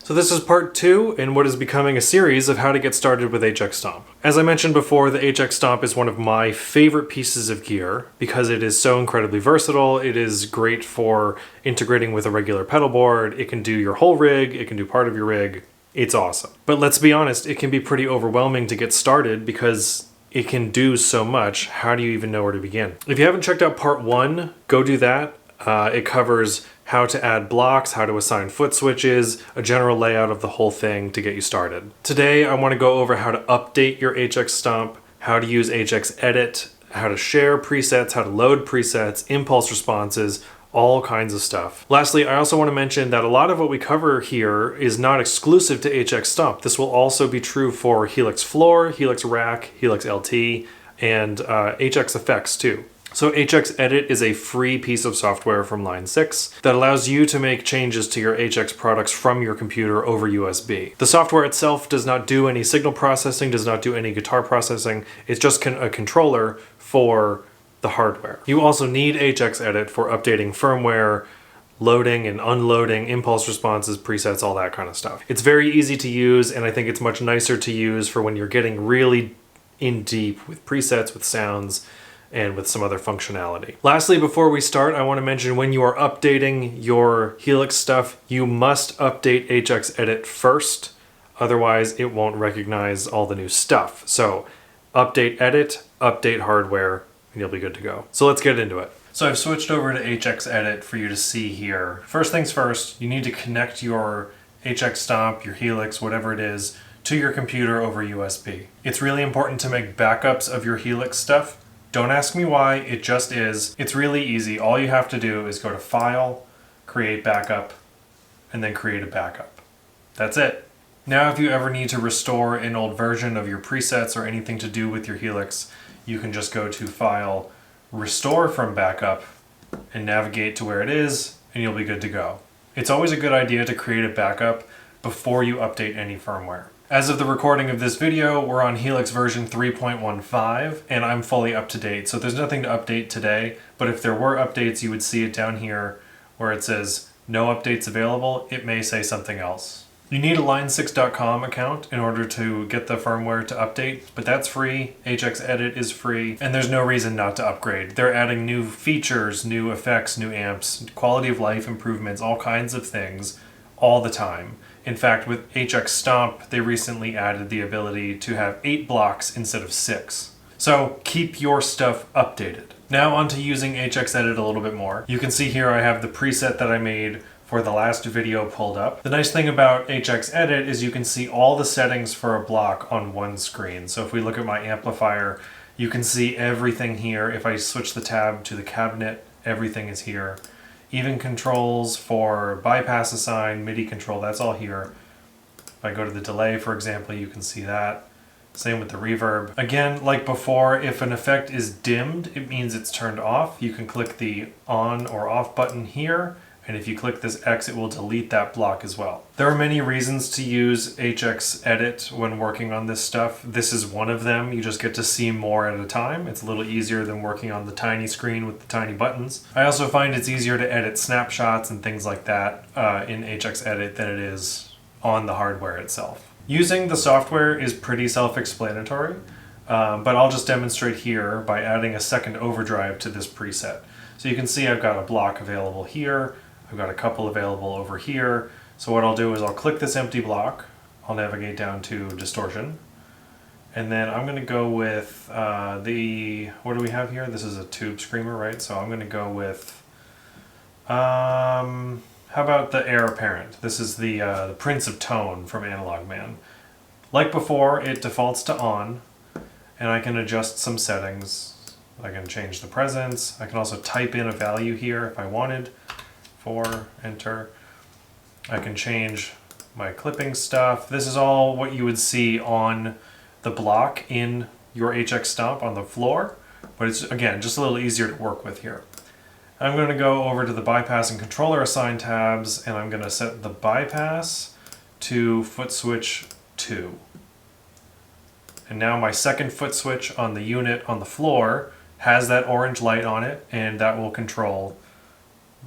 So this is part 2 in what is becoming a series of how to get started with HX Stomp. As I mentioned before, the HX Stomp is one of my favorite pieces of gear because it is so incredibly versatile. It is great for integrating with a regular pedal board. It can do your whole rig, it can do part of your rig. It's awesome. But let's be honest, it can be pretty overwhelming to get started because it can do so much. How do you even know where to begin? If you haven't checked out part 1, go do that. It covers how to add blocks, how to assign foot switches, a general layout of the whole thing to get you started. Today, I want to go over how to update your HX Stomp, how to use HX Edit, how to share presets, how to load presets, impulse responses, all kinds of stuff. Lastly, I also want to mention that a lot of what we cover here is not exclusive to HX Stomp. This will also be true for Helix Floor, Helix Rack, Helix LT, and HX Effects too. So HX Edit is a free piece of software from Line 6 that allows you to make changes to your HX products from your computer over USB. The software itself does not do any signal processing, does not do any guitar processing. It's just a controller for the hardware. You also need HX Edit for updating firmware, loading and unloading, impulse responses, presets, all that kind of stuff. It's very easy to use, and I think it's much nicer to use for when you're getting really in deep with presets, with sounds, and with some other functionality. Lastly, before we start, I want to mention when you are updating your Helix stuff, you must update HX Edit first, otherwise it won't recognize all the new stuff. So update Edit, update hardware, and you'll be good to go. So let's get into it. So I've switched over to HX Edit for you to see here. First things first, you need to connect your HX Stomp, your Helix, whatever it is, to your computer over USB. It's really important to make backups of your Helix stuff. Don't ask me why, it just is. It's really easy. All you have to do is go to File, Create Backup, and then create a backup. That's it. Now if you ever need to restore an old version of your presets or anything to do with your Helix, you can just go to File, Restore from Backup, and navigate to where it is, and you'll be good to go. It's always a good idea to create a backup before you update any firmware. As of the recording of this video, we're on Helix version 3.15, and I'm fully up to date, so there's nothing to update today, but if there were updates, you would see it down here where it says no updates available. It may say something else. You need a line6.com account in order to get the firmware to update, but that's free. HX Edit is free, and there's no reason not to upgrade. They're adding new features, new effects, new amps, quality of life improvements, all kinds of things all the time. In fact, with HX Stomp, they recently added the ability to have 8 blocks instead of 6. So keep your stuff updated. Now onto using HX Edit a little bit more. You can see here I have the preset that I made for the last video pulled up. The nice thing about HX Edit is you can see all the settings for a block on one screen. So if we look at my amplifier, you can see everything here. If I switch the tab to the cabinet, everything is here. Even controls for bypass assign, MIDI control, that's all here. If I go to the delay, for example, you can see that. Same with the reverb. Again, like before, if an effect is dimmed, it means it's turned off. You can click the on or off button here, and if you click this X, it will delete that block as well. There are many reasons to use HX Edit when working on this stuff. This is one of them. You just get to see more at a time. It's a little easier than working on the tiny screen with the tiny buttons. I also find it's easier to edit snapshots and things like that in HX Edit than it is on the hardware itself. Using the software is pretty self-explanatory, but I'll just demonstrate here by adding a second overdrive to this preset. So you can see I've got a block available here. I've got a couple available over here. So what I'll do is I'll click this empty block. I'll navigate down to distortion. And then I'm going to go with what do we have here? This is a tube screamer, right? So I'm going to go with, how about the heir apparent? This is the Prince of Tone from Analog Man. Like before, it defaults to on, and I can adjust some settings. I can change the presence. I can also type in a value here if I wanted. 4, enter. I can change my clipping stuff. This is all what you would see on the block in your HX Stomp on the floor, but it's, again, just a little easier to work with here. I'm going to go over to the bypass and controller assign tabs, and I'm going to set the bypass to foot switch 2. And now my second foot switch on the unit on the floor has that orange light on it, and that will control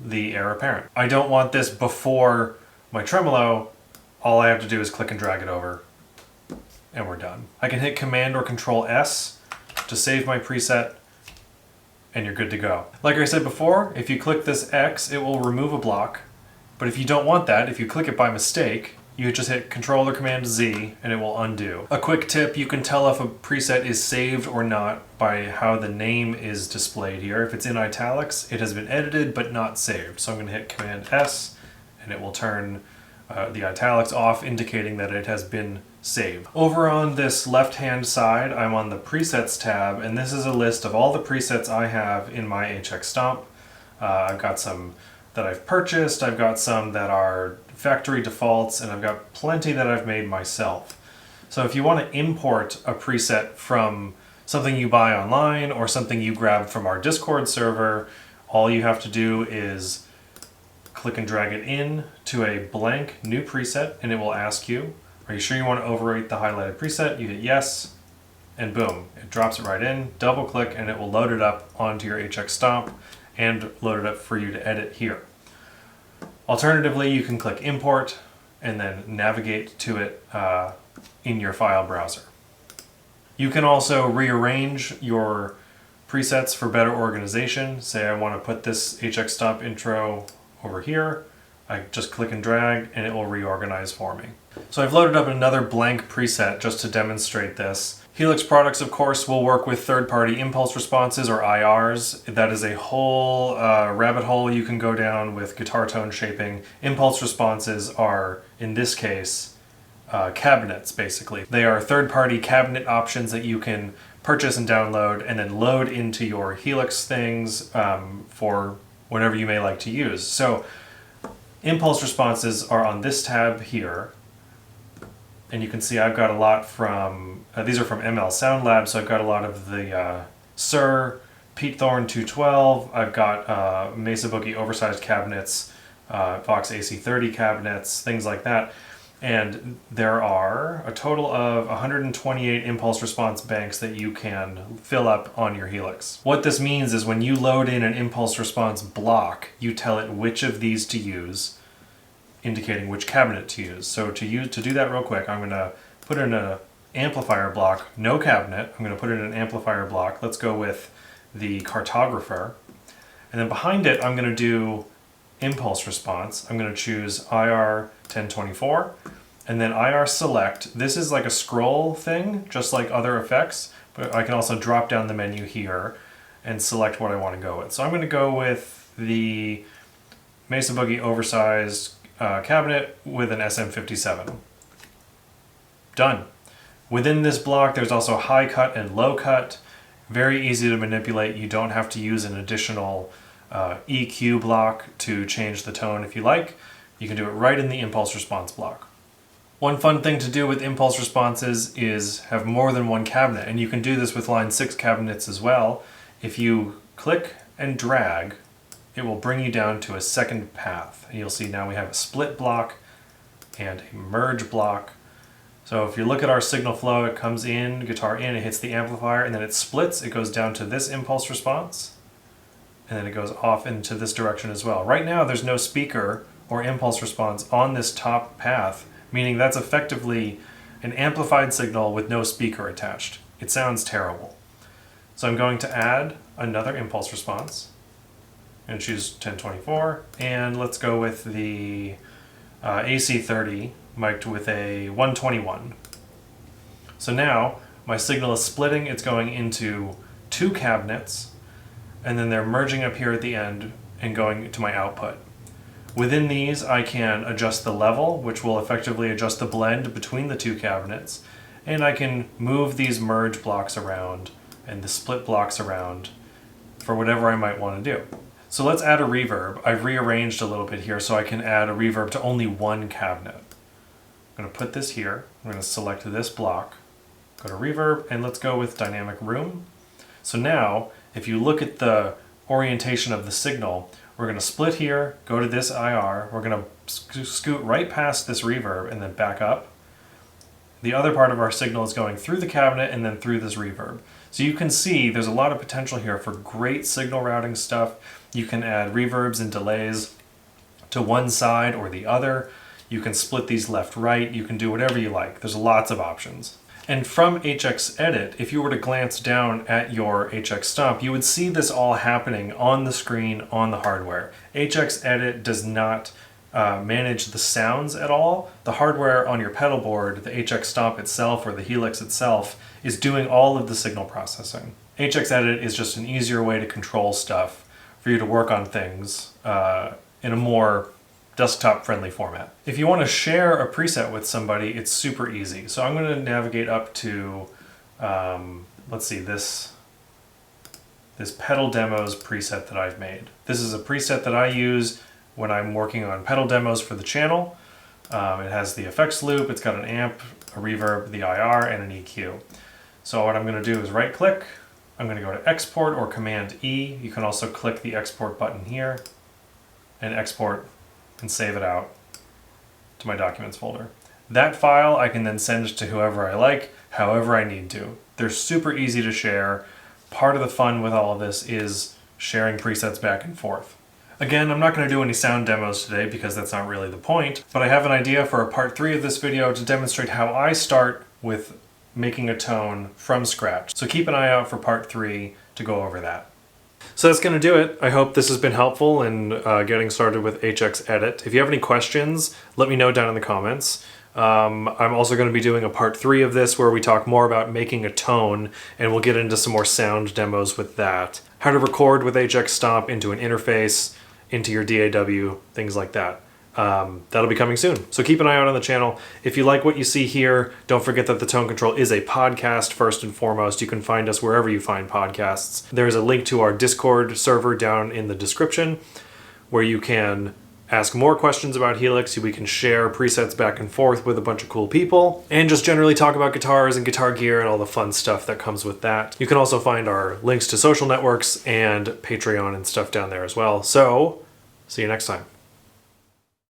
the heir apparent. I don't want this before my tremolo. all I have to do is click and drag it over, and we're done. I can hit Command or Control S to save my preset, and you're good to go. Like I said before, if you click this X, it will remove a block. But if you don't want that, if you click it by mistake, you just hit Control or Command Z and it will undo. A quick tip, you can tell if a preset is saved or not by how the name is displayed here. If it's in italics, it has been edited but not saved. So I'm going to hit Command S and it will turn the italics off, indicating that it has been saved. Over on this left-hand side, I'm on the Presets tab, and this is a list of all the presets I have in my HX Stomp. I've got some that I've purchased, I've got some that are factory defaults, and I've got plenty that I've made myself. So if you want to import a preset from something you buy online or something you grab from our Discord server, all you have to do is click and drag it in to a blank new preset, and it will ask you, are you sure you want to overwrite the highlighted preset? You hit yes, and boom, it drops it right in, double click, and it will load it up onto your HX Stomp and load it up for you to edit here. Alternatively, you can click import and then navigate to it in your file browser. You can also rearrange your presets for better organization. Say I want to put this HX Stomp intro over here. I just click and drag and it will reorganize for me. So I've loaded up another blank preset just to demonstrate this. Helix products, of course, will work with third-party impulse responses or IRs. That is a whole rabbit hole you can go down with guitar tone shaping. Impulse responses are, in this case, cabinets, basically. They are third-party cabinet options that you can purchase and download and then load into your Helix things for whatever you may like to use. So impulse responses are on this tab here. And you can see I've got a lot from, these are from ML Sound Lab, so I've got a lot of the Sir, Pete Thorne 212, I've got Mesa Boogie oversized cabinets, Vox AC30 cabinets, things like that. And there are a total of 128 impulse response banks that you can fill up on your Helix. What this means is when you load in an impulse response block, you tell it which of these to use, indicating which cabinet to use. So to do that real quick, I'm going to put in an amplifier block, no cabinet. I'm going to put in an amplifier block. Let's go with the cartographer. And then behind it, I'm going to do impulse response. I'm going to choose IR 1024 and then IR select. This is like a scroll thing, just like other effects, but I can also drop down the menu here and select what I want to go with. So I'm going to go with the Mesa Boogie oversized cabinet with an SM57. Done. Within this block, there's also high cut and low cut. Very easy to manipulate. You don't have to use an additional EQ block to change the tone if you like. You can do it right in the impulse response block. One fun thing to do with impulse responses is have more than one cabinet, and you can do this with line 6 cabinets as well. If you click and drag, it will bring you down to a second path. And you'll see now we have a split block and a merge block. So if you look at our signal flow, it comes in, guitar in, it hits the amplifier, and then it splits, it goes down to this impulse response, and then it goes off into this direction as well. Right now there's no speaker or impulse response on this top path, meaning that's effectively an amplified signal with no speaker attached. It sounds terrible. So I'm going to add another impulse response and choose 1024, and let's go with the AC30 mic'd with a 121. So now my signal is splitting, it's going into 2 cabinets, and then they're merging up here at the end and going to my output. Within these I can adjust the level, which will effectively adjust the blend between the 2 cabinets, and I can move these merge blocks around and the split blocks around for whatever I might want to do. So let's add a reverb. I've rearranged a little bit here so I can add a reverb to only one cabinet. I'm going to put this here. I'm going to select this block, go to reverb, and let's go with dynamic room. So now, if you look at the orientation of the signal, we're going to split here, go to this IR, we're going to scoot right past this reverb and then back up. The other part of our signal is going through the cabinet and then through this reverb. So you can see there's a lot of potential here for great signal routing stuff. You can add reverbs and delays to one side or the other. You can split these left-right. You can do whatever you like. There's lots of options. And from HX Edit, if you were to glance down at your HX Stomp, you would see this all happening on the screen on the hardware. HX Edit does not manage the sounds at all. The hardware on your pedal board, the HX Stomp itself or the Helix itself, is doing all of the signal processing. HX Edit is just an easier way to control stuff for you to work on things in a more desktop-friendly format. If you want to share a preset with somebody, it's super easy. So I'm going to navigate up to, let's see, this pedal demos preset that I've made. This is a preset that I use when I'm working on pedal demos for the channel. It has the effects loop, it's got an amp, a reverb, the IR, and an EQ. So what I'm going to do is right-click. I'm going to go to Export or Command E. You can also click the Export button here and export and save it out to my Documents folder. That file I can then send to whoever I like, however I need to. They're super easy to share. Part of the fun with all of this is sharing presets back and forth. Again, I'm not going to do any sound demos today because that's not really the point, but I have an idea for a part 3 of this video to demonstrate how I start with making a tone from scratch. So keep an eye out for part 3 to go over that. So that's going to do it. I hope this has been helpful in getting started with HX Edit. If you have any questions, let me know down in the comments. I'm also going to be doing a part 3 of this where we talk more about making a tone, and we'll get into some more sound demos with that. How to record with HX Stomp into an interface, into your DAW, things like that. That'll be coming soon. So keep an eye out on the channel. If you like what you see here, don't forget that the Tone Control is a podcast first and foremost. You can find us wherever you find podcasts. There's a link to our Discord server down in the description where you can ask more questions about Helix. We can share presets back and forth with a bunch of cool people and just generally talk about guitars and guitar gear and all the fun stuff that comes with that. You can also find our links to social networks and Patreon and stuff down there as well. So, see you next time.